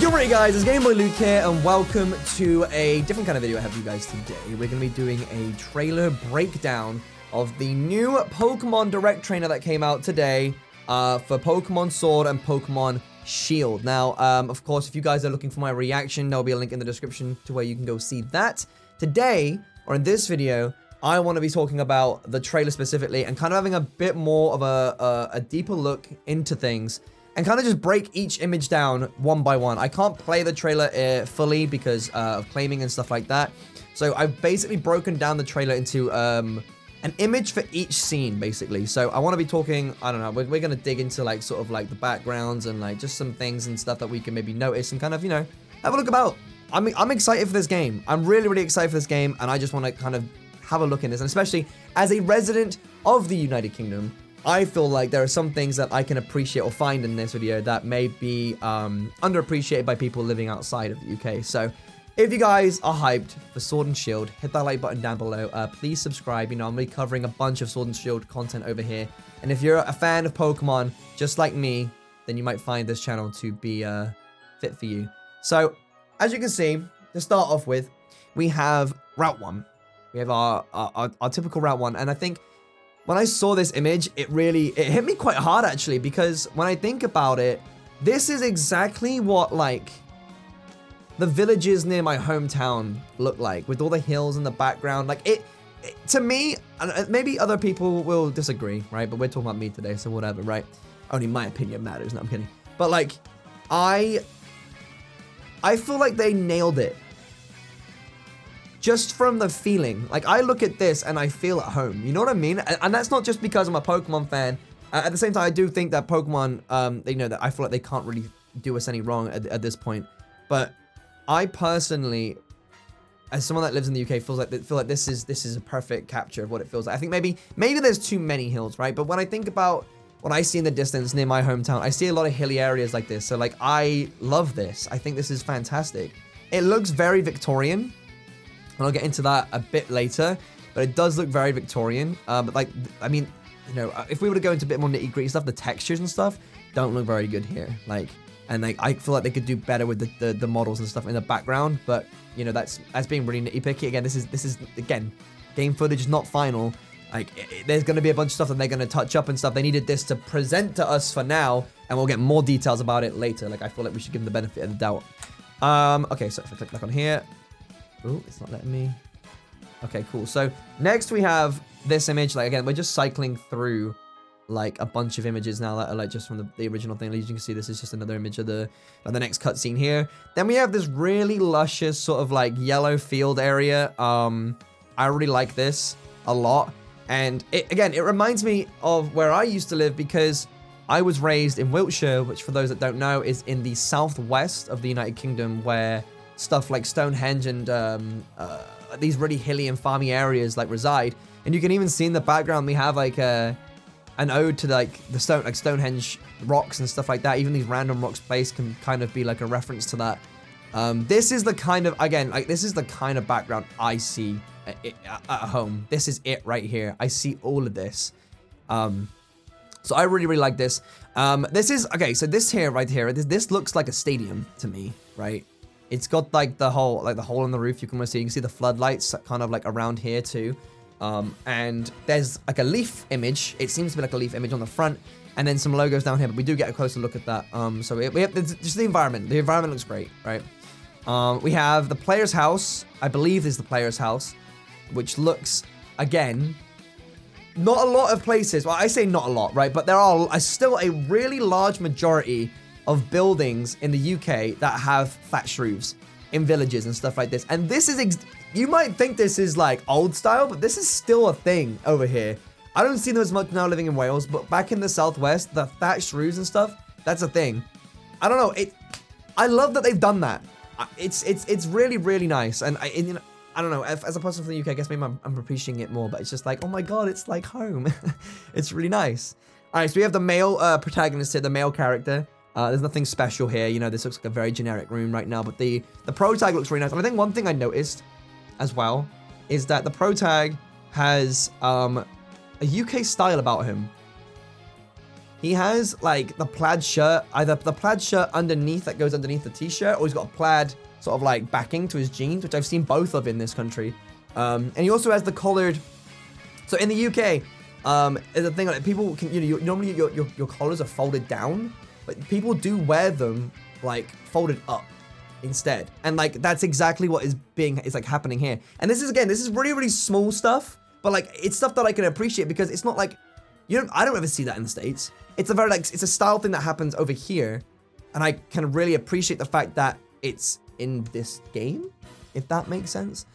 Yo, right guys, it's GameboyLuke here, and welcome to a different kind of video I have for you guys today. We're going to be doing a trailer breakdown of the new Pokemon Direct Trainer that came out today for Pokemon Sword and Pokemon Shield. Now, of course, if you guys are looking for my reaction, there'll be a link in the description to where you can go see that. Today, or in this video, I want to be talking about the trailer specifically and kind of having a bit more of a deeper look into things. And kind of just break each image down one by one. I can't play the trailer fully because of claiming and stuff like that. So I've basically broken down the trailer into an image for each scene, basically. So I want to be talking, I don't know, we're going to dig into like sort of like the backgrounds and like just some things and stuff that we can maybe notice and kind of, you know, have a look about. I'm excited for this game. I'm really, really excited for this game. And I just want to kind of have a look in this. And especially as a resident of the United Kingdom, I feel like there are some things that I can appreciate or find in this video that may be underappreciated by people living outside of the UK. So if you guys are hyped for Sword and Shield, hit that like button down below. Please subscribe. You know, I'm going to be covering a bunch of Sword and Shield content over here. And if you're a fan of Pokemon, just like me, then you might find this channel to be fit for you. So as you can see, to start off with, we have Route 1. We have our typical Route 1. And I think when I saw this image, it hit me quite hard actually, because when I think about it, this is exactly what like the villages near my hometown look like, with all the hills in the background. Like it to me, maybe other people will disagree, right? But we're talking about me today, so whatever, right? Only my opinion matters. No, I'm kidding. But like, I feel like they nailed it. Just from the feeling. Like, I look at this and I feel at home. You know what I mean? And that's not just because I'm a Pokemon fan. At the same time, I do think that Pokemon, you know, that I feel like they can't really do us any wrong at this point. But I personally, as someone that lives in the UK, feel like this is a perfect capture of what it feels like. I think maybe there's too many hills, right? But when I think about what I see in the distance near my hometown, I see a lot of hilly areas like this. So like, I love this. I think this is fantastic. It looks very Victorian. And I'll get into that a bit later, but it does look very Victorian. But like, I mean, you know, if we were to go into a bit more nitty-gritty stuff, the textures and stuff don't look very good here. Like, and like, I feel like they could do better with the models and stuff in the background. But you know, that's being really nitty-picky. Again, this is again, game footage is not final. Like, there's going to be a bunch of stuff that they're going to touch up and stuff. They needed this to present to us for now, and we'll get more details about it later. Like, I feel like we should give them the benefit of the doubt. Okay, so if I click back on here. Oh, it's not letting me. Okay, cool. So next we have this image. Like, again, we're just cycling through like a bunch of images now that are like just from the original thing. As you can see, this is just another image of the next cutscene here. Then we have this really luscious sort of like yellow field area. I really like this a lot. And it reminds me of where I used to live, because I was raised in Wiltshire, which for those that don't know is in the southwest of the United Kingdom, where stuff like Stonehenge and these really hilly and farmy areas like reside. And you can even see in the background we have like an ode to like the Stonehenge rocks and stuff like that. Even these random rocks placed can kind of be like a reference to that. This is the kind of, again, like this is the kind of background I see at home. This is it right here. I see all of this. So I really, really like this. This is, okay, so this here, right here, this looks like a stadium to me, right? It's got like the hole in the roof. You can see the floodlights kind of like around here too. And there's like a leaf image. It seems to be like a leaf image on the front, and then some logos down here, but we do get a closer look at that. So we have just the environment. The environment looks great, right? We have the player's house. I believe is the player's house, which looks, again, not a lot of places. Well, I say not a lot, right? But there are still a really large majority of buildings in the UK that have thatched roofs in villages and stuff like this. And this is, you might think this is like old style, but this is still a thing over here. I don't see them as much now living in Wales, but back in the southwest, the thatched roofs and stuff, that's a thing. I don't know. I love that they've done that. It's really, really nice. And I don't know, as a person from the UK, I guess maybe I'm appreciating it more, but it's just like, oh my God, it's like home. It's really nice. All right, so we have the male protagonist here, the male character. There's nothing special here. You know, this looks like a very generic room right now, but the protag looks really nice. And I think one thing I noticed as well is that the protag has a UK style about him. he has like the plaid shirt, either the plaid shirt underneath that goes underneath the t-shirt, or he's got a plaid sort of like backing to his jeans, which I've seen both of in this country. And he also has the collared. So in the UK, is a thing like people can, normally your collars are folded down, but people do wear them like folded up instead. And like that's exactly what is like happening here. And this is really, really small stuff, but like it's stuff that I can appreciate because it's not like I don't ever see that in the States. It's a very like it's a style thing that happens over here, and I can really appreciate the fact that it's in this game, if that makes sense.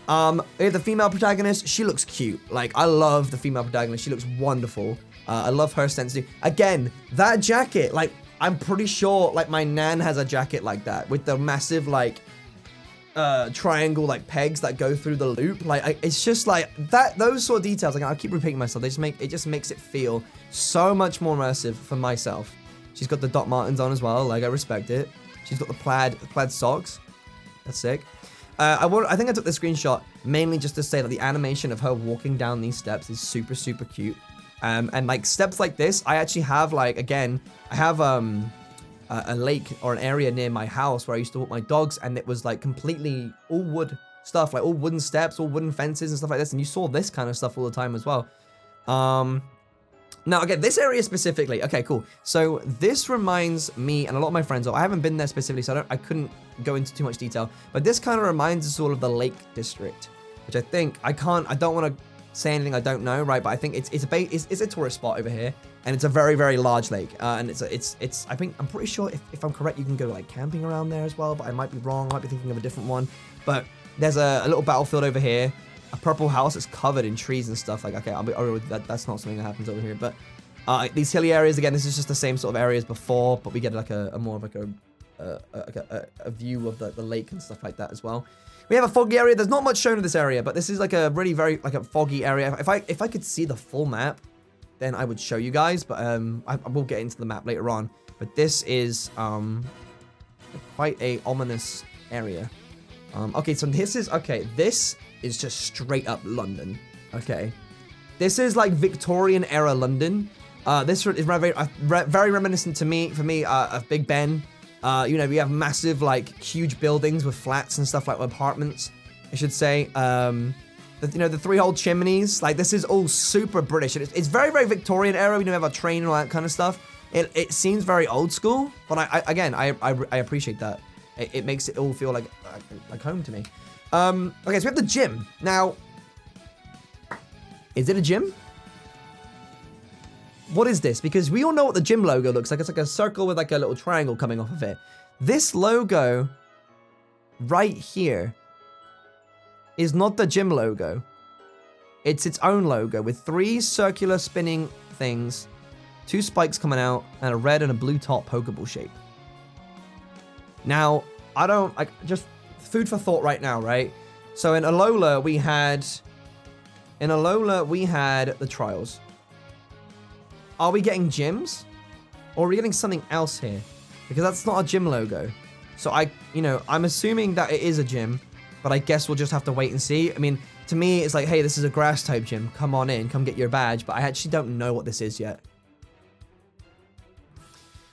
The female protagonist, she looks cute. Like, I love the female protagonist. She looks wonderful. I love her sense. Again, that jacket, like, I'm pretty sure, like, my nan has a jacket like that with the massive, like, triangle, like, pegs that go through the loop. Like, it's just like that. Those sort of details. Like, I keep repeating myself. It just makes it feel so much more immersive for myself. She's got the Doc Martens on as well. Like, I respect it. She's got the plaid socks. That's sick. I think I took the screenshot mainly just to say that the animation of her walking down these steps is super, super cute. And like steps like this, I actually have like, again, I have a lake or an area near my house where I used to walk my dogs, and it was like completely all wood stuff, like all wooden steps, all wooden fences and stuff like this. And you saw this kind of stuff all the time as well. Now, again, this area specifically, okay, cool. So this reminds me and a lot of my friends, I haven't been there specifically, so I couldn't go into too much detail, but this kind of reminds us all of the Lake District, which I think, I don't want to say anything I don't know, right? But I think it's a tourist spot over here, and it's a very, very large lake, and I'm pretty sure if I'm correct, you can go like camping around there as well, but I might be wrong, I might be thinking of a different one. But there's a little battlefield over here, a purple house that's covered in trees and stuff. Like, okay, that's not something that happens over here. But these hilly areas, again, this is just the same sort of areas before, but we get like a more of like a view of the lake and stuff like that as well. We have a foggy area. There's not much shown of this area, but this is like a really very like a foggy area. If I could see the full map, then I would show you guys. But I will get into the map later on. But this is quite a ominous area. Okay, so this is just straight up London. Okay, this is like Victorian era London. This is very reminiscent for me of Big Ben. We have massive, like, huge buildings with flats and stuff, like apartments, I should say. The three-hole chimneys, like, this is all super British. It's very, very Victorian era. We have a train and all that kind of stuff. It seems very old school, but I appreciate that. It makes it all feel like home to me. Okay, so we have the gym. Now, is it a gym? What is this? Because we all know what the gym logo looks like. It's like a circle with like a little triangle coming off of it. This logo right here is not the gym logo. It's its own logo with 3 circular spinning things, 2 spikes coming out, and a red and a blue top Pokeball shape. Now, just food for thought right now, right? So in Alola, we had the trials. Are we getting gyms? Or are we getting something else here? Because that's not a gym logo. So I'm assuming that it is a gym, but I guess we'll just have to wait and see. I mean, to me, it's like, hey, this is a grass type gym. Come on in, come get your badge. But I actually don't know what this is yet.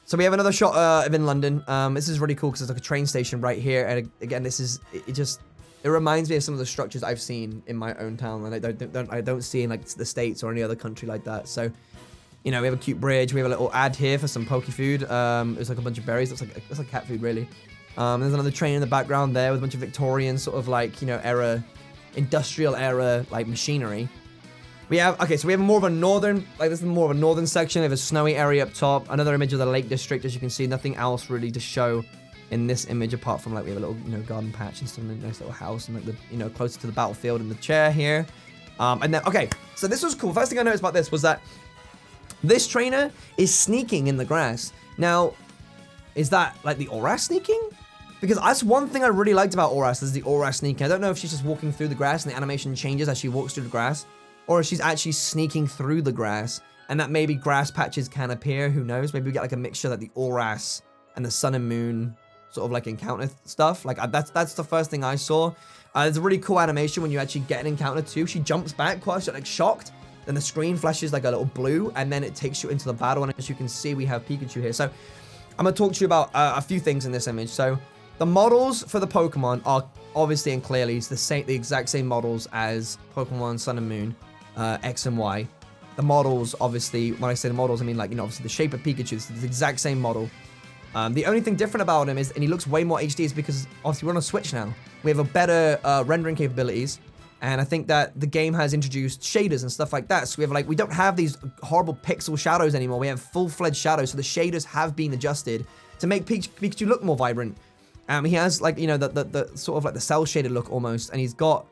So we have another shot of in London. This is really cool because there's like a train station right here. And again, it reminds me of some of the structures I've seen in my own town. And I don't see in like the States or any other country like that. So, we have a cute bridge. We have a little ad here for some Poke food. It's like a bunch of berries. That's like cat food, really. There's another train in the background there with a bunch of Victorian sort of like, era, industrial era, like machinery. We have more of a northern, this is more of a northern section. We have a snowy area up top. Another image of the Lake District, as you can see. Nothing else really to show in this image apart from like we have a little, garden patch and stuff, and a nice little house and like the, closer to the battlefield and the chair here. And then, okay, so this was cool. First thing I noticed about this was that this trainer is sneaking in the grass. Now, is that like the ORAS sneaking? Because that's one thing I really liked about ORAS, is the ORAS sneaking. I don't know if she's just walking through the grass and the animation changes as she walks through the grass, or if she's actually sneaking through the grass, and that maybe grass patches can appear, who knows? Maybe we get like a mixture that the ORAS and the Sun and Moon sort of like encounter stuff. Like that's the first thing I saw. There's a really cool animation when you actually get an encounter too. She jumps back quite like shocked. then the screen flashes like a little blue, and then it takes you into the battle. And as you can see, we have Pikachu here. So I'm going to talk to you about a few things in this image. So the models for the Pokemon are obviously and clearly the exact same models as Pokemon Sun and Moon, X and Y. The models, obviously, when I say the models, I mean, like, you know, obviously the shape of Pikachu is the exact same model. The only thing different about him is, and he looks way more HD, is because obviously we're on a Switch now. We have a better rendering capabilities, and I think that the game has introduced shaders and stuff like that. So we have we don't have these horrible pixel shadows anymore. We have full-fledged shadows, so the shaders have been adjusted to make Pikachu look more vibrant. He has like, you know, the sort of like the cell shaded look almost, and he's got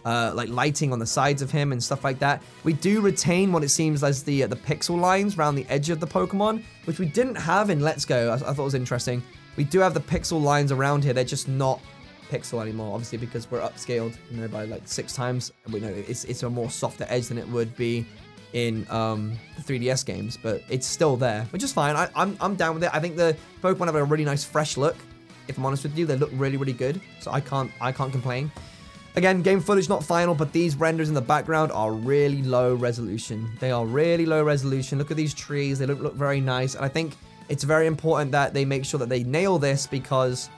like lighting on the sides of him and stuff like that. We do retain what it seems as the pixel lines around the edge of the Pokemon, which we didn't have in Let's Go. I thought was interesting. We do have the pixel lines around here. They're just not pixel anymore, obviously, because we're upscaled, you know, by like 6 times. We know it's a more softer edge than it would be in the 3DS games, but it's still there, which is fine. I'm down with it. I think the Pokemon have a really nice fresh look. If I'm honest with you, they look really, really good. So I can't complain. Again, game footage not final, but these renders in the background are really low resolution. They are really low resolution. Look at these trees. They look very nice. And I think it's very important that they make sure that they nail this, because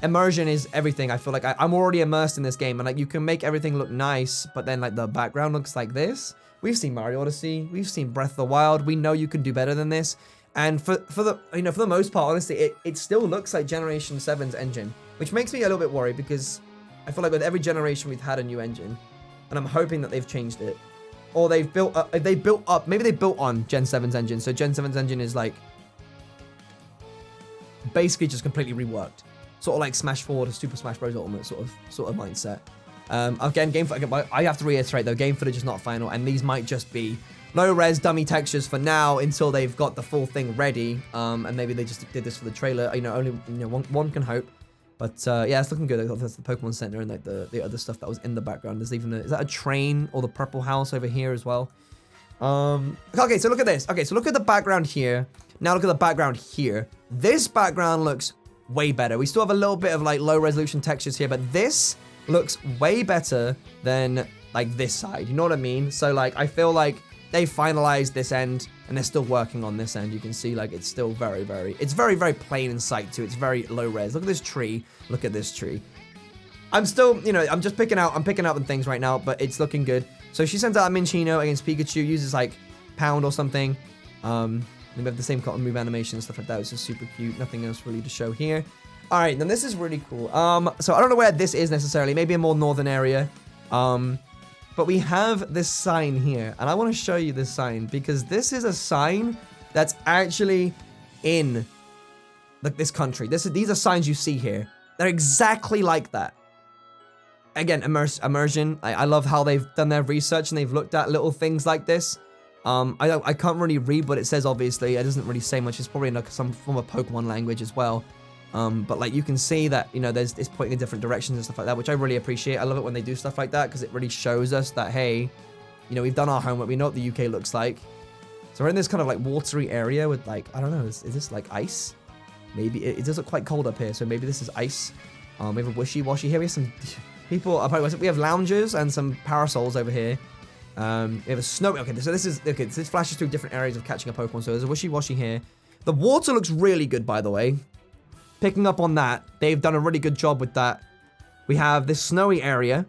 immersion is everything. I feel like I'm already immersed in this game, and like you can make everything look nice, but then like the background looks like this. We've seen Mario Odyssey. We've seen Breath of the Wild. We know you can do better than this. And for the most part, honestly, it still looks like Generation 7's engine, which makes me a little bit worried, because I feel like with every generation we've had a new engine, and I'm hoping that they've changed it, or maybe they built on Gen 7's engine. So Gen 7's engine is like basically just completely reworked, sort of like Smash 4 to Super Smash Bros. Ultimate sort of mindset. Again, I have to reiterate though, game footage is not final, and these might just be low-res dummy textures for now until they've got the full thing ready. And maybe they just did this for the trailer. You know, only one can hope. But yeah, it's looking good. That's the Pokemon Center and like the other stuff that was in the background. There's even is that a train or the purple house over here as well? Okay, so look at this. Okay, so look at the background here. Now look at the background here. This background looks way better. We still have a little bit of like low resolution textures here, but this looks way better than like this side. You know what I mean? So like I feel like they finalized this end, and they're still working on this end. You can see like it's still very, very plain in sight too. It's very low res. Look at this tree. Look at this tree. I'm still, you know, I'm picking out on things right now, but it's looking good. So she sends out a Minchino against Pikachu, uses like Pound or something. We have the same cotton move animation and stuff like that. It's just super cute. Nothing else really to show here. All right, then this is really cool. So I don't know where this is necessarily. Maybe a more northern area. But we have this sign here, and I want to show you this sign, because this is a sign that's actually in like this country. These are signs you see here. They're exactly like that. Again, immersion. I love how they've done their research and they've looked at little things like this. I can't really read what it says, obviously. It doesn't really say much. It's probably in like some form of Pokemon language as well. But like you can see that, you know, it's pointing in different directions and stuff like that, which I really appreciate. I love it when they do stuff like that, because it really shows us that, hey, you know, we've done our homework. We know what the UK looks like. So we're in this kind of like watery area with like, I don't know, is this like ice? Maybe it does look quite cold up here, so maybe this is ice. We have a wishy-washy here. We have some people. We have loungers and some parasols over here. We have a snow. Okay, so this flashes through different areas of catching a Pokemon. So there's a wishy-washy here. The water looks really good, by the way. Picking up on that, they've done a really good job with that. We have this snowy area.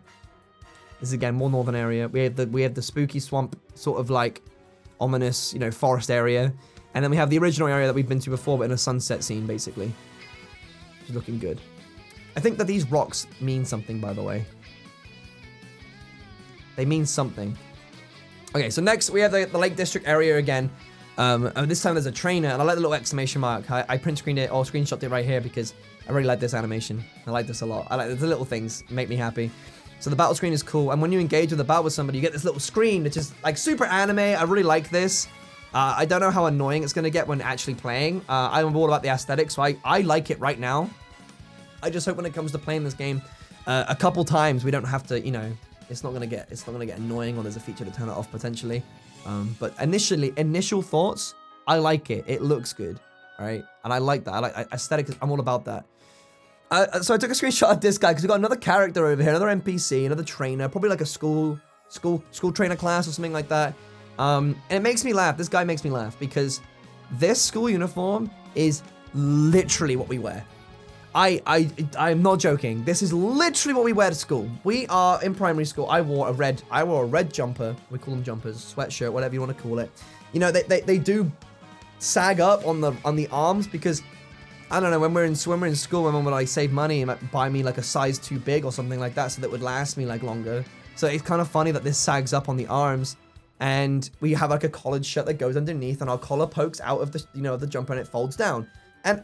This is again more northern area. We have the spooky swamp, sort of like ominous, you know, forest area, and then we have the original area that we've been to before, but in a sunset scene, basically. Which is looking good. I think that these rocks mean something, by the way. They mean something. Okay, so next we have the Lake District area again. This time there's a trainer, and I like the little exclamation mark. I print screened it or screenshot it right here because I really like this animation. I like this a lot. I like the little things make me happy. So the battle screen is cool, and when you engage with a battle with somebody, you get this little screen, which is like super anime. I really like this. I don't know how annoying it's gonna get when actually playing. I'm all about the aesthetic, so I like it right now. I just hope when it comes to playing this game, a couple times we don't have to, you know, it's not gonna get annoying, or there's a feature to turn it off potentially. But initial thoughts, I like it. It looks good, right? And I like that. I like aesthetic. I'm all about that. So I took a screenshot of this guy because we got another character over here, another NPC, another trainer, probably like a school school trainer class or something like that. And it makes me laugh. This guy makes me laugh because this school uniform is literally what we wear. I'm not joking. This is literally what we wear to school. We are in primary school. I wore a red jumper. We call them jumpers, sweatshirt, whatever you want to call it. You know, they do sag up on the arms because I don't know, when we're in school, my mom would like save money and like, buy me like a size too big or something like that so that would last me like longer. So it's kind of funny that this sags up on the arms, and we have like a collared shirt that goes underneath, and our collar pokes out of the, you know, the jumper and it folds down. And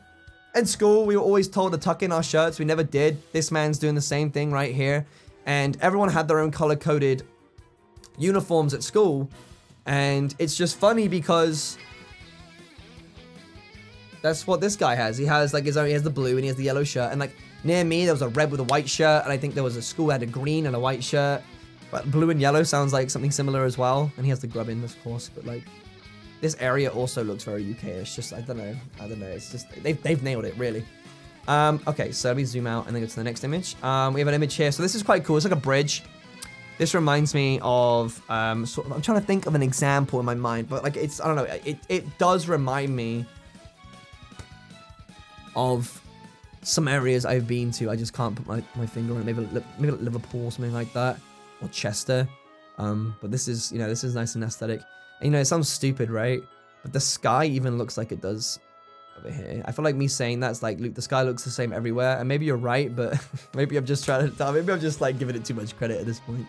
in school, we were always told to tuck in our shirts. We never did. This man's doing the same thing right here. And everyone had their own color-coded uniforms at school. And it's just funny because that's what this guy has. He has like his own, he has the blue and he has the yellow shirt. And like near me, there was a red with a white shirt. And I think there was a school that had a green and a white shirt. But blue and yellow sounds like something similar as well. And he has the grubbin, of course. But like, this area also looks very UK-ish. Just, I don't know. It's just, they've nailed it, really. Okay, so let me zoom out and then go to the next image. We have an image here. So this is quite cool. It's like a bridge. This reminds me of, sort of, I'm trying to think of an example in my mind, but like, it's, I don't know. It does remind me of some areas I've been to. I just can't put my finger on it. Maybe Liverpool, something like that. Or Chester. But this is, you know, this is nice and aesthetic. And, you know, it sounds stupid, right? But the sky even looks like it does over here. I feel like me saying that's like, Luke, the sky looks the same everywhere. And maybe you're right, but maybe I'm just trying to, maybe I'm just like giving it too much credit at this point.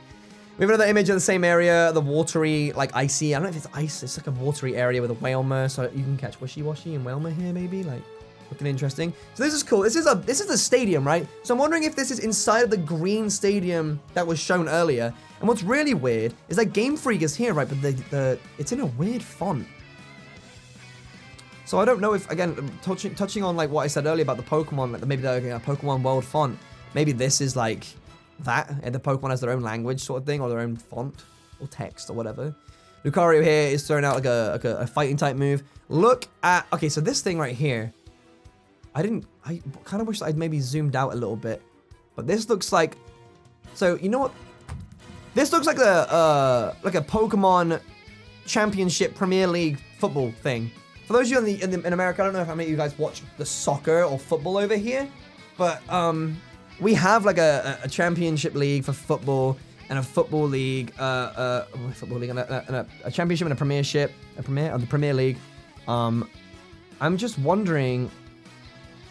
We have another image of the same area, the watery, like icy. I don't know if it's ice. It's like a watery area with a whalmer, so you can catch wishy-washy and whalmer here, maybe. Like, looking interesting. So this is cool. This is the stadium, right? So I'm wondering if this is inside of the green stadium that was shown earlier. And what's really weird is that Game Freak is here, right? But it's in a weird font. So I don't know if, again, touching on like what I said earlier about the Pokemon, like maybe they're a Pokemon World font. Maybe this is like that, and the Pokemon has their own language sort of thing, or their own font, or text, or whatever. Lucario here is throwing out like a fighting type move. Look at, okay, so this thing right here. I kind of wish I'd maybe zoomed out a little bit, but this looks like, so you know what? This looks like a Pokemon Championship Premier League football thing. For those of you in America, I don't know if how many of you guys watch the soccer or football over here, but we have like a championship league for football and a football league, and a championship and a premiership, the Premier League. I'm just wondering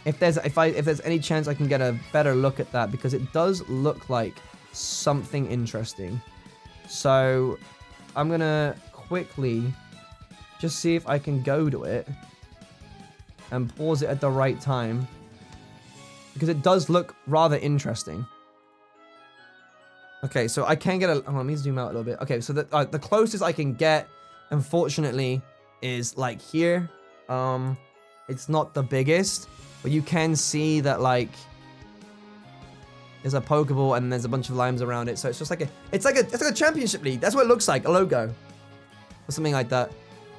if there's any chance I can get a better look at that, because it does look like something interesting. So I'm gonna quickly just see if I can go to it and pause it at the right time, because it does look rather interesting. Okay, so I can get a, let me zoom out a little bit. Okay, so the closest I can get, unfortunately, is like here. It's not the biggest, but you can see that like there's a Pokeball and there's a bunch of limes around it. So it's just like it's like a championship league. That's what it looks like, a logo or something like that.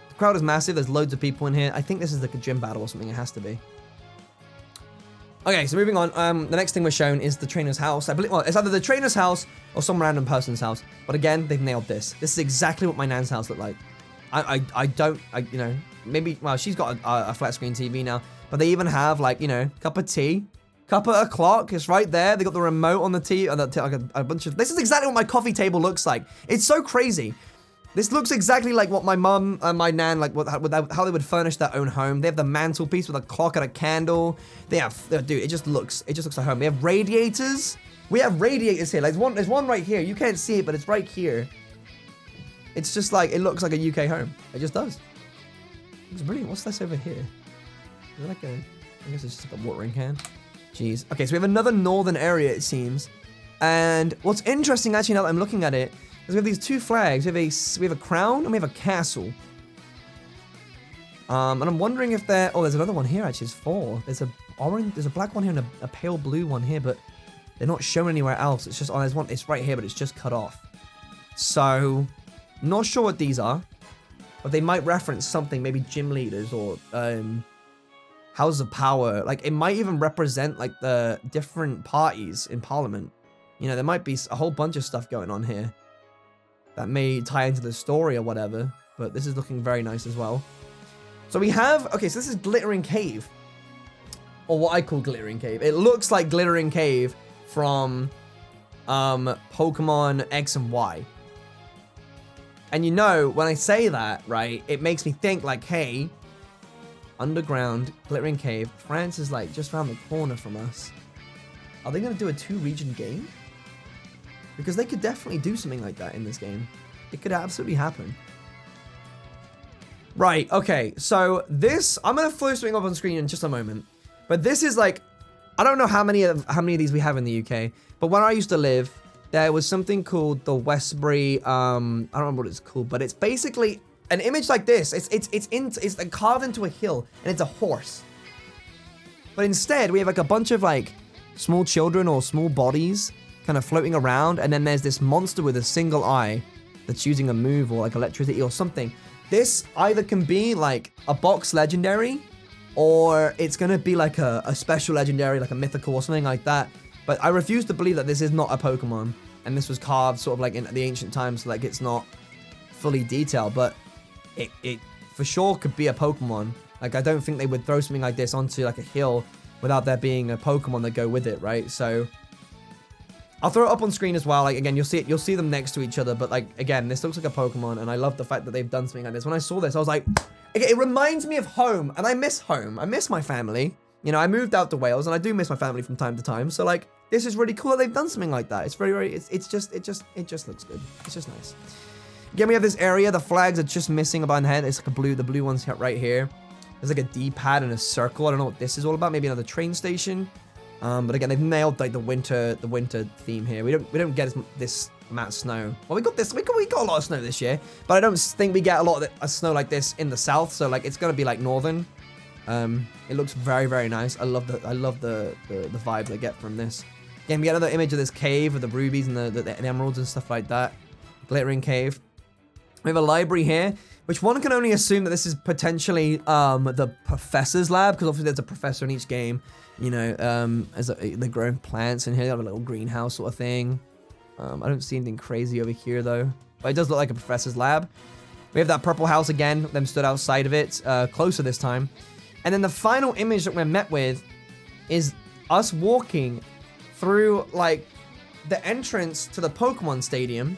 The crowd is massive. There's loads of people in here. I think this is like a gym battle or something. It has to be. Okay, so moving on. The next thing we're shown is the trainer's house. I believe, well, it's either the trainer's house or some random person's house. But again, they've nailed this. This is exactly what my nan's house looked like. You know, maybe, well, she's got a flat screen TV now, but they even have like, you know, cup of tea, cup of a clock. It's right there. They got the remote on the tea, like a bunch of, this is exactly what my coffee table looks like. It's so crazy. This looks exactly like what my mum and my nan, like how they would furnish their own home. They have the mantelpiece with a clock and a candle. They have, dude, it just looks like home. We have radiators. We have radiators here. Like there's one right here. You can't see it, but it's right here. It's just like, it looks like a UK home. It just does. It's brilliant. What's this over here? Is it like I guess it's just like a watering can. Jeez. Okay, so we have another northern area, it seems. And what's interesting, actually, now that I'm looking at it, is we have these two flags. We have a crown and we have a castle. And I'm wondering if they're, oh, there's another one here, actually. It's four. There's a orange, there's a black one here and a pale blue one here, but they're not shown anywhere else. It's just, oh, there's one, it's right here, but it's just cut off. So, not sure what these are, but they might reference something, maybe gym leaders or houses of power. Like, it might even represent, like, the different parties in Parliament. You know, there might be a whole bunch of stuff going on here. that may tie into the story or whatever. But this is looking very nice as well. So we have, okay, so this is Glittering Cave. Or what I call Glittering Cave. It looks like Glittering Cave from Pokemon X and Y. And you know, when I say that, right, it makes me think like, hey, underground Glittering Cave, France is like just around the corner from us. Are they going to do a 2-region game? Because they could definitely do something like that in this game. It could absolutely happen. Right, okay, so this, I'm going to throw something up on screen in just a moment. But this is like, I don't know how many of these we have in the UK, but when I used to live, there was something called the Westbury, I don't remember what it's called, but it's basically an image like this. It's like carved into a hill, and it's a horse. But instead, we have like a bunch of like small children or small bodies kind of floating around, and then there's this monster with a single eye that's using a move or like electricity or something. This either can be like a box legendary, or it's gonna be like a special legendary, like a mythical or something like that. But I refuse to believe that this is not a Pokemon, and this was carved sort of like in the ancient times, so like it's not fully detailed, but it for sure could be a Pokemon. Like, I don't think they would throw something like this onto like a hill without there being a Pokemon that go with it, right? So I'll throw it up on screen as well. Like, again, you'll see them next to each other, but like, again, this looks like a Pokemon, and I love the fact that they've done something like this. When I saw this, I was like, it reminds me of home, and I miss home. I miss my family. You know, I moved out to Wales, and I do miss my family from time to time. So like, this is really cool that they've done something like that. It's very, it just looks good. It's just nice. Again, we have this area. The flags are just missing about the head. It's like the blue one's right here. There's like a D-pad and a circle. I don't know what this is all about. Maybe another train station. But again, they've nailed like the winter theme here. We don't get this amount of snow. Well, we got a lot of snow this year, but I don't think we get a lot of snow like this in the south. So like, it's gonna be like northern. It looks very, very nice. I love the vibe I get from this. Again, we get another image of this cave with the rubies and the emeralds and stuff like that. Glittering Cave. We have a library here, which one can only assume that this is potentially the professor's lab, because obviously there's a professor in each game. You know, they're growing plants in here. They have a little greenhouse sort of thing. I don't see anything crazy over here though, but it does look like a professor's lab. We have that purple house again. Them stood outside of it, closer this time. And then the final image that we're met with is us walking through like the entrance to the Pokemon Stadium.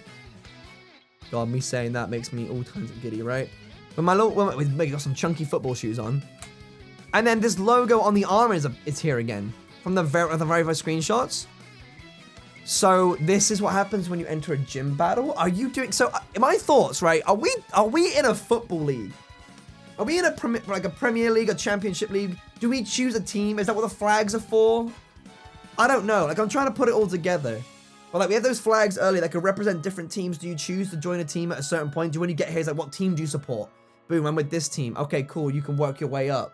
God, me saying that makes me all kinds of giddy, right? With my got some chunky football shoes on. And then this logo on the armor is here again from the very first screenshots. So this is what happens when you enter a gym battle. Are you doing so? My thoughts, right? Are we in a football league? Are we in a Premier League or Championship League? Do we choose a team? Is that what the flags are for? I don't know. Like, I'm trying to put it all together. But like, we had those flags earlier that could represent different teams. Do you choose to join a team at a certain point? When you get here, it's like, what team do you support? Boom, I'm with this team. Okay, cool. You can work your way up.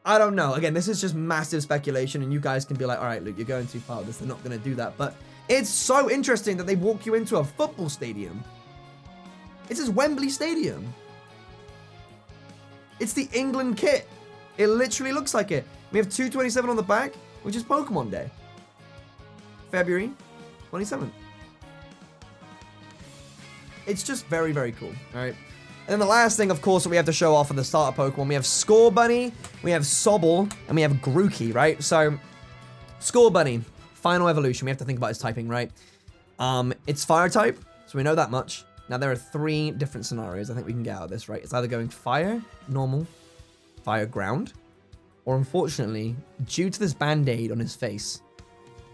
I don't know. Again, this is just massive speculation, and you guys can be like, all right, Luke, you're going too far with this. They're not going to do that. But it's so interesting that they walk you into a football stadium. This is Wembley Stadium. It's the England kit. It literally looks like it. We have 2/27 on the back, which is Pokemon Day. February 27th. It's just very, very cool. All right. And then the last thing, of course, that we have to show off of the starter Pokemon, we have Scorbunny, we have Sobble, and we have Grookey, right? So, Scorbunny, final evolution. We have to think about its typing, right? It's fire type, so we know that much. Now, there are 3 different scenarios I think we can get out of this, right? It's either going fire, normal, fire, ground, or unfortunately, due to this band-aid on his face,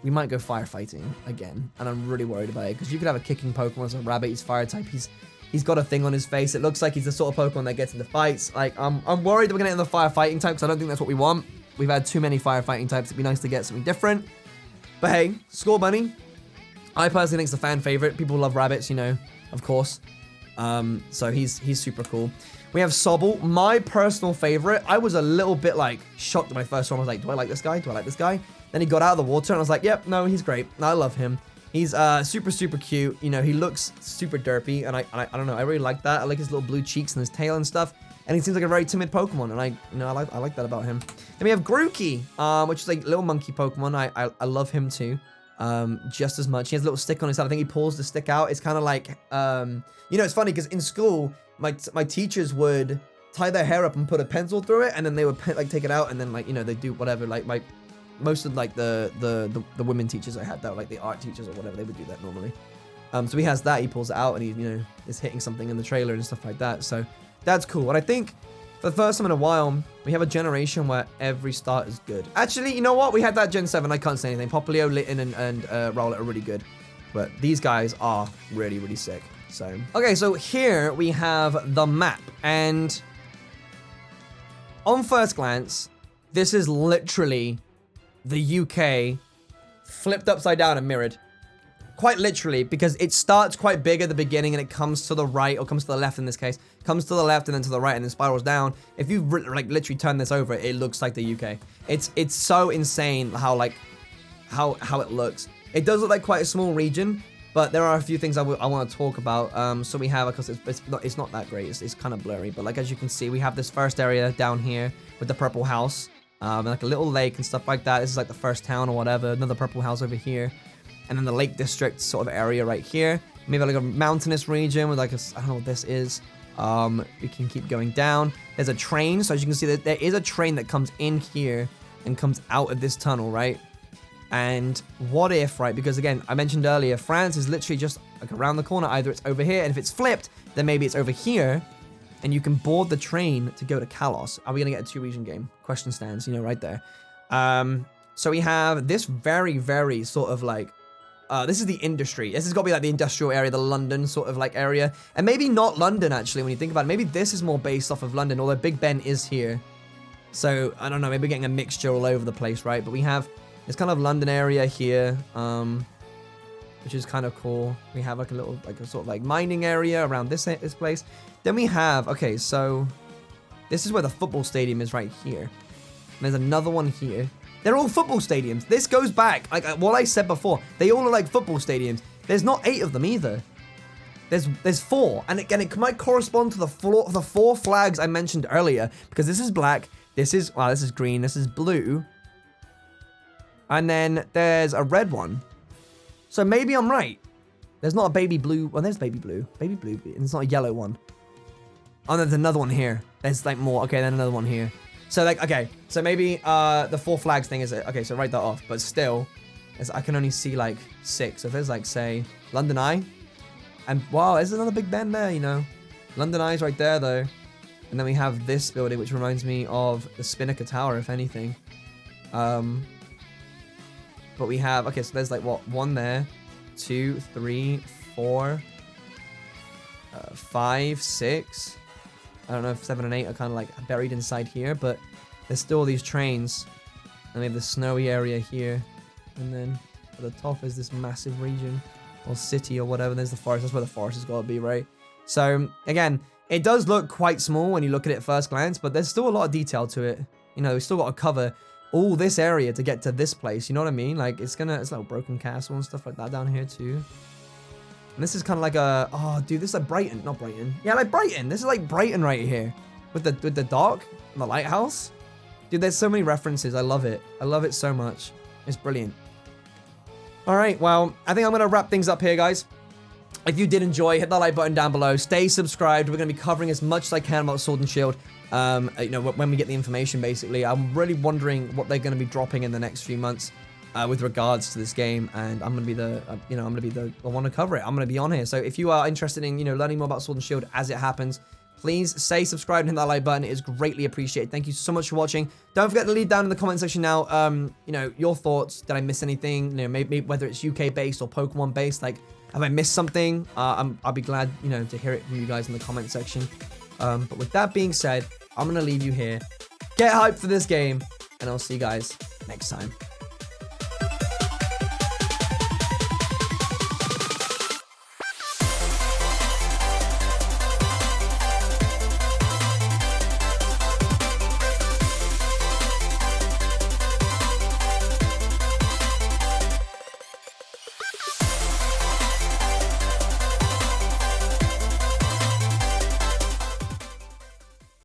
we might go firefighting again. And I'm really worried about it, because you could have a kicking Pokemon as a rabbit. He's fire type. He's got a thing on his face. It looks like he's the sort of Pokemon that gets into fights. Like, I'm worried that we're going to get into the firefighting type, because I don't think that's what we want. We've had too many firefighting types. It'd be nice to get something different. But hey, Scorbunny, I personally think it's a fan favorite. People love rabbits, you know, of course. So he's super cool. We have Sobble, my personal favorite. I was a little bit like shocked at my first one. I was like, do I like this guy? Do I like this guy? Then he got out of the water and I was like, yep, no, he's great. I love him. He's super, super cute. You know, he looks super derpy, and I don't know, I really like that. I like his little blue cheeks and his tail and stuff. And he seems like a very timid Pokemon, and I like that about him. Then we have Grookey, which is like a little monkey Pokemon. I love him too. just as much. He has a little stick on his head. I think he pulls the stick out. It's kind of like, you know, it's funny because in school, my teachers would tie their hair up and put a pencil through it, and then they would like take it out, and then like, you know, they do whatever. Like most of like the women teachers I had that, like the art teachers or whatever, they would do that normally. So he has that. He pulls it out, and he, you know, is hitting something in the trailer and stuff like that. So that's cool. And I think for the first time in a while, we have a generation where every start is good. Actually, you know what? We had that Gen 7. I can't say anything. Popplio, Litten, and Rowlet are really good. But these guys are really, really sick. So, okay, so here we have the map. And on first glance, this is literally the UK flipped upside down and mirrored. Quite literally, because it starts quite big at the beginning and it comes to the right, or comes to the left in this case. Comes to the left and then to the right and then spirals down. If you like literally turn this over, it looks like the UK. It's so insane how like how it looks. It does look like quite a small region, but there are a few things I want to talk about. So we have, because it's not that great. It's kind of blurry, but like as you can see, we have this first area down here with the purple house, and like a little lake and stuff like that. This is like the first town or whatever. Another purple house over here. And then the Lake District sort of area right here. Maybe like a mountainous region with like a, I don't know what this is. We can keep going down. There's a train. So as you can see, there is a train that comes in here and comes out of this tunnel, right? And what if, right? Because again, I mentioned earlier, France is literally just like around the corner. Either it's over here, and if it's flipped, then maybe it's over here. And you can board the train to go to Kalos. Are we going to get a 2-region game? Question stands, you know, right there. So we have this very, very sort of like, this is the industry. This has got to be like the industrial area, the London sort of like area. And maybe not London, actually, when you think about it. Maybe this is more based off of London, although Big Ben is here. So, I don't know, maybe we're getting a mixture all over the place, right? But we have this kind of London area here, which is kind of cool. We have like a little, like a sort of like mining area around this place. Then we have, okay, so this is where the football stadium is right here. And there's another one here. They're all football stadiums. This goes back, like what I said before. They all are like football stadiums. There's not 8 of them either. There's 4. And again, it might correspond to the 4 flags I mentioned earlier. Because this is black, this is green, this is blue. And then there's a red one. So maybe I'm right. There's not a baby blue. Well, there's baby blue. Baby blue, and it's not a yellow one. Oh, there's another one here. There's like more. Okay, then another one here. So like, okay, so maybe the 4 flags thing is, okay, so write that off, but still, I can only see like 6. So if there's like, say, London Eye, and wow, there's another Big Ben there, you know. London Eye's right there though. And then we have this building, which reminds me of the Spinnaker Tower, if anything. But we have, okay, so there's like what, 1 there, 2, 3, 4, 5, 6. I don't know if 7 and 8 are kind of like buried inside here, but there's still these trains. And we have the snowy area here. And then at the top is this massive region or city or whatever. There's the forest. That's where the forest has got to be, right? So again, it does look quite small when you look at it at first glance, but there's still a lot of detail to it. You know, we still got to cover all this area to get to this place. You know what I mean? Like it's like a broken castle and stuff like that down here too. And this is kind of like a, oh, dude, this is like Brighton. Not Brighton. Yeah, like Brighton. This is like Brighton right here. With the dock and the lighthouse. Dude, there's so many references. I love it. I love it so much. It's brilliant. All right, well, I think I'm going to wrap things up here, guys. If you did enjoy, hit that like button down below. Stay subscribed. We're going to be covering as much as I can about Sword and Shield. You know, when we get the information, basically. I'm really wondering what they're going to be dropping in the next few months. With regards to this game, and I'm gonna be the, you know, I'm gonna be the one to cover it. I'm gonna be on here. So if you are interested in, you know, learning more about Sword and Shield as it happens, please stay subscribed and hit that like button. It is greatly appreciated. Thank you so much for watching. Don't forget to leave down in the comment section now, you know, your thoughts. Did I miss anything? You know, maybe whether it's UK based or Pokemon based. Like, have I missed something? I'll be glad, you know, to hear it from you guys in the comment section. But with that being said, I'm gonna leave you here. Get hyped for this game, and I'll see you guys next time.